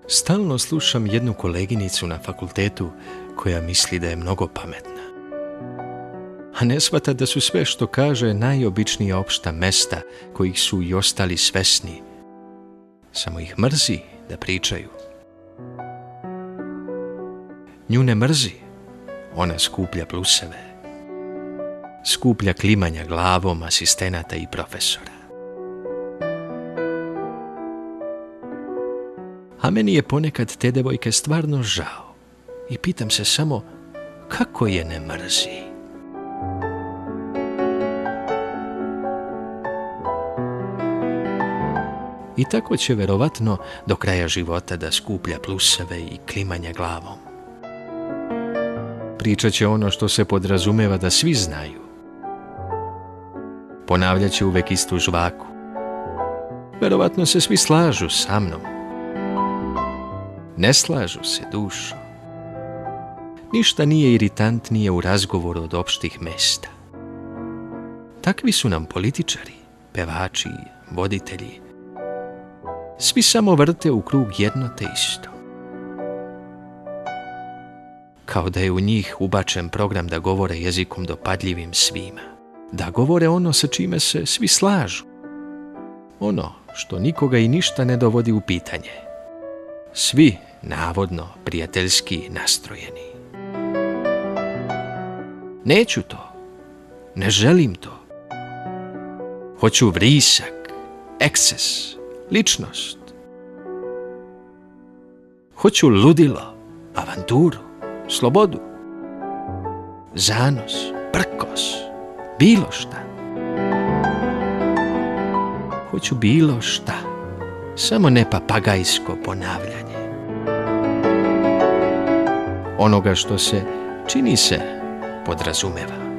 Stalno slušam jednu koleginicu na fakultetu koja misli da je mnogo pametna. A ne shvata da su sve što kaže najobičnija opšta mesta kojih su i ostali svesni. Samo ih mrzi da pričaju. Nju ne mrzi, ona skuplja pluseve. Skuplja klimanja glavom asistenata i profesora. A meni je ponekad te devojke stvarno žao i pitam se samo kako je ne mrzi. I tako će verovatno do kraja života da skuplja pluseve i klimanja glavom. Pričat će ono što se podrazumeva da svi znaju. Ponavljat će uvek istu žvaku. Verovatno se svi slažu sa mnom. Ne slažu se, dušo. Ništa nije iritantnije u razgovoru od opštih mesta. Takvi su nam političari, pevači, voditelji. Svi samo vrte u krug jedno te isto. Kao da je u njih ubačen program da govore jezikom dopadljivim svima. Da govore ono sa čime se svi slažu. Ono što nikoga i ništa ne dovodi u pitanje. Svi, navodno, prijateljski nastrojeni. Neću to. Ne želim to. Hoću vrisak, eksces, ličnost. Hoću ludilo, avanturu, slobodu, zanos, prkos, bilo šta. Hoću bilo šta, samo ne papagajsko ponavljanje. Onoga što se, čini se, podrazumeva.